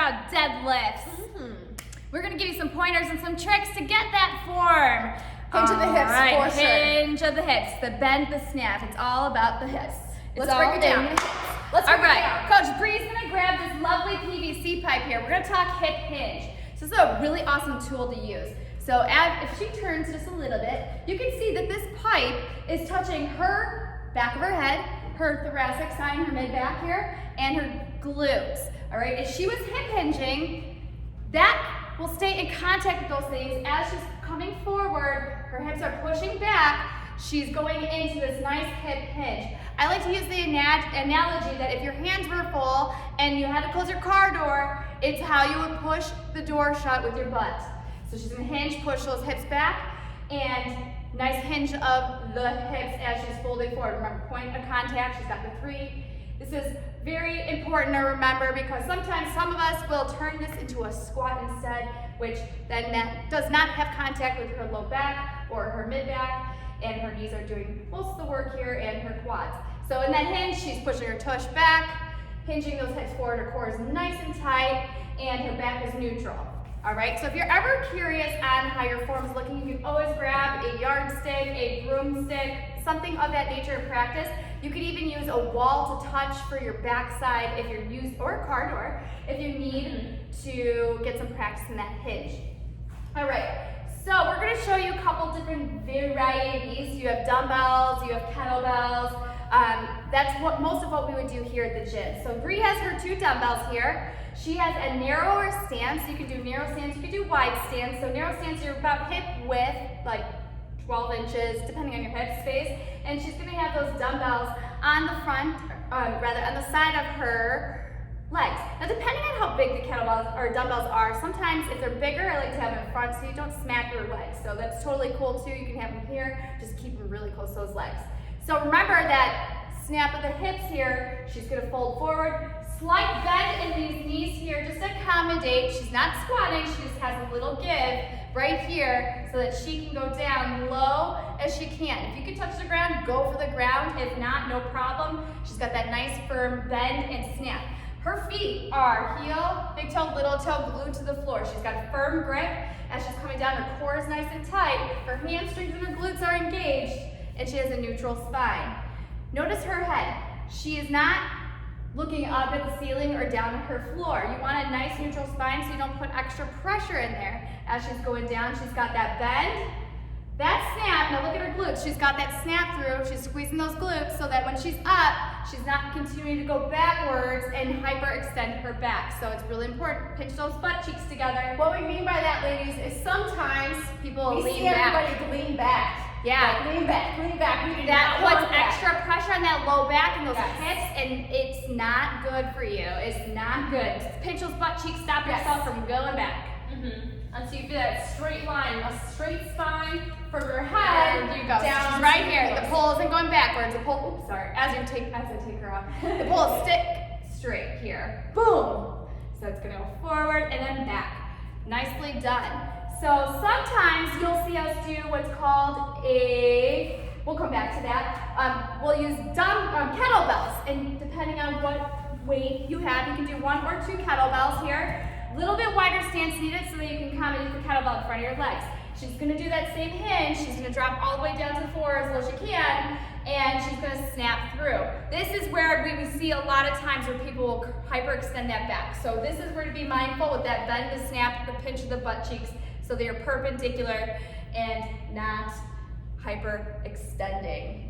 about deadlifts. We're gonna give you some pointers and some tricks to get that form. Hinge of the hips, for sure. Hinge of the hips, the bend, the snap. It's all about the hips. Let's break it down. All right, Coach Bree's gonna grab this lovely PVC pipe here. We're gonna talk hip hinge. So this is a really awesome tool to use. So if she turns just a little bit, you can see that this pipe is touching her back of her head, her thoracic spine, her mid-back here, and her glutes. All right, if she was hip hinging, that will stay in contact with those things. As she's coming forward, her hips are pushing back, she's going into this nice hip hinge. I like to use the analogy that if your hands were full and you had to close your car door, it's how you would push the door shut with your butt. So she's gonna hinge, push those hips back, and nice hinge of the hips as she's folding forward. Remember, point of contact, she's got the 3. This is very important to remember because sometimes some of us will turn this into a squat instead, which then that does not have contact with her low back or her mid back, and her knees are doing most of the work here and her quads. So in that hinge, she's pushing her tush back, hinging those hips forward, her core is nice and tight, and her back is neutral. All right, so if you're ever curious on how your form is looking, you can always grab a yardstick, a broomstick, something of that nature in practice. You could even use a wall to touch for your backside if you're or a car door, if you need to get some practice in that hinge. All right, so we're gonna show you a couple different varieties. You have dumbbells, you have kettlebells. That's most of what we would do here at the gym. So Bree has her 2 dumbbells here. She has a narrower stance. You can do narrow stance, you can do wide stance. So narrow stance, you're about hip width, like 12 inches, depending on your hip space. And she's gonna have those dumbbells on the front, rather on the side of her legs. Now depending on how big the kettlebells or dumbbells are, sometimes if they're bigger, I like to have them in front so you don't smack your legs. So that's totally cool too. You can have them here, just keep them really close to those legs. So remember that snap of the hips here, she's gonna fold forward, slight bend in these knees here just to accommodate. She's not squatting, she just has a little give right here so that she can go down low as she can. If you can touch the ground, go for the ground. If not, no problem. She's got that nice firm bend and snap. Her feet are heel, big toe, little toe glued to the floor. She's got a firm grip as she's coming down. Her core is nice and tight. Her hamstrings and her glutes are engaged, and she has a neutral spine. Notice her head. She is not looking up at the ceiling or down at her floor. You want a nice neutral spine so you don't put extra pressure in there. As she's going down, she's got that bend, that snap. Now look at her glutes. She's got that snap through. She's squeezing those glutes so that when she's up, she's not continuing to go backwards and hyperextend her back. So it's really important. Pinch those butt cheeks together. What we mean by that, ladies, is sometimes people we lean see back. everybody lean back. Yeah. Like, lean back, lean back. That puts extra pressure on that low back and those hips, and it's not good for you. It's not good. Just pinch those butt cheeks, stop yourself from going back. Until you feel that straight line, a straight spine from your head There you go. down. She's right here. The pull isn't going backwards. The pull, oops, sorry. As I take her off. The pull is stick straight here. Boom. So it's gonna go forward and then back. Nicely done. So sometimes you'll see us do what's called we'll come back to that. We'll use kettlebells, and depending on what weight you have, you can do 1 or 2 kettlebells here. A little bit wider stance needed so that you can accommodate the kettlebell in front of your legs. She's gonna do that same hinge. She's gonna drop all the way down to the floor as low as she can, and she's gonna snap through. This is where we see a lot of times where people will hyperextend that back. So this is where to be mindful with that bend, the snap, the pinch of the butt cheeks, so they are perpendicular and not hyperextending.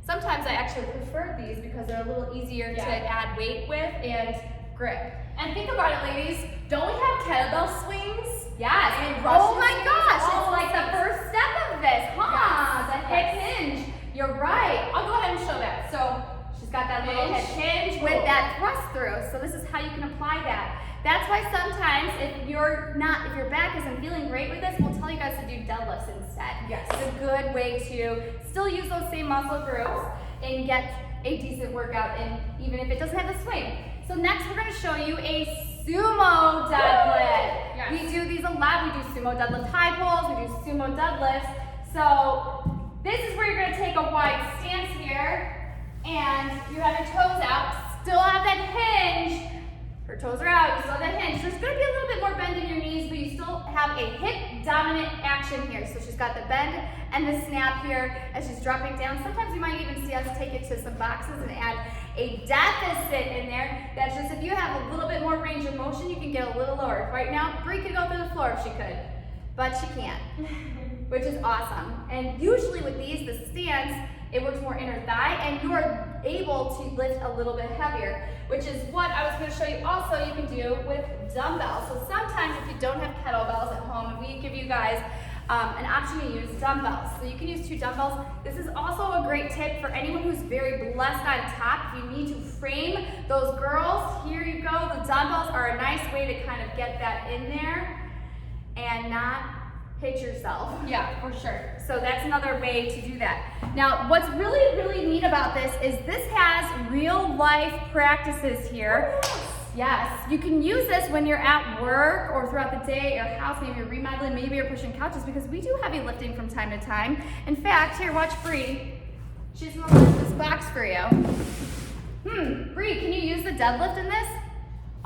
Sometimes I actually prefer these because they're a little easier to add weight with and grip. And think about it, ladies. Don't we have kettlebell swings? Yes. And oh my swings? gosh, Oh, it's like the first step of this, huh? Yes. The hip hinge. You're right. I'll go ahead and show that. So She's got that little hip hinge with that thrust through. So this is how you can apply that. That's why sometimes if your back isn't feeling great with this, we'll tell you guys to do deadlifts instead. Yes. It's a good way to still use those same muscle groups and get a decent workout in, even if it doesn't have the swing. So next we're going to show you a sumo deadlift. Yes. We do these a lot. We do sumo deadlift high pulls, we do sumo deadlifts. So this is where you're going to take a wide stance here, and you have your toes out, still have that hinge, Her toes are out, you still have that hinge. There's gonna be a little bit more bend in your knees, but you still have a hip dominant action here. So she's got the bend and the snap here as she's dropping down. Sometimes you might even see us take it to some boxes and add a deficit in there. That's just if you have a little bit more range of motion, you can get a little lower. Right now, Brie could go through the floor if she could, but she can't, which is awesome. And usually with these, the stance, it works more inner thigh, and you are able to lift a little bit heavier, which is what I was going to show you also you can do with dumbbells. So sometimes if you don't have kettlebells at home, we give you guys an option to use dumbbells. So you can use 2 dumbbells. This is also a great tip for anyone who's very blessed on top. If you need to frame those girls, here you go. The dumbbells are a nice way to kind of get that in there and not hit yourself. Yeah, for sure. So that's another way to do that. Now, what's really, really neat about this is this has real life practices here. Oh, yes, you can use this when you're at work or throughout the day, at your house, maybe you're remodeling, maybe you're pushing couches, because we do heavy lifting from time to time. In fact, here, watch Brie. She's gonna lift this box for you. Brie, can you use the deadlift in this?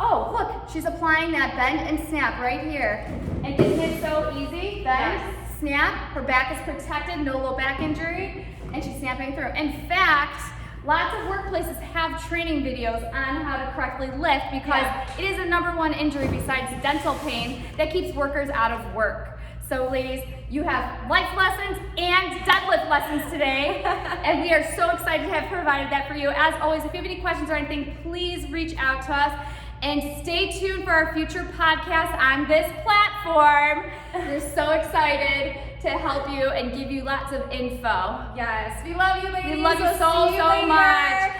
Oh, look, she's applying that bend and snap right here. And isn't it so easy? Bend, snap, her back is protected, no low back injury, and she's snapping through. In fact, lots of workplaces have training videos on how to correctly lift because it is a #1 injury besides dental pain that keeps workers out of work. So ladies, you have life lessons and deadlift lessons today, and we are so excited to have provided that for you. As always, if you have any questions or anything, please reach out to us. And stay tuned for our future podcasts on this platform. We're so excited to help you and give you lots of info. Yes, we love you, ladies. We love you We'll so, see you so later. much.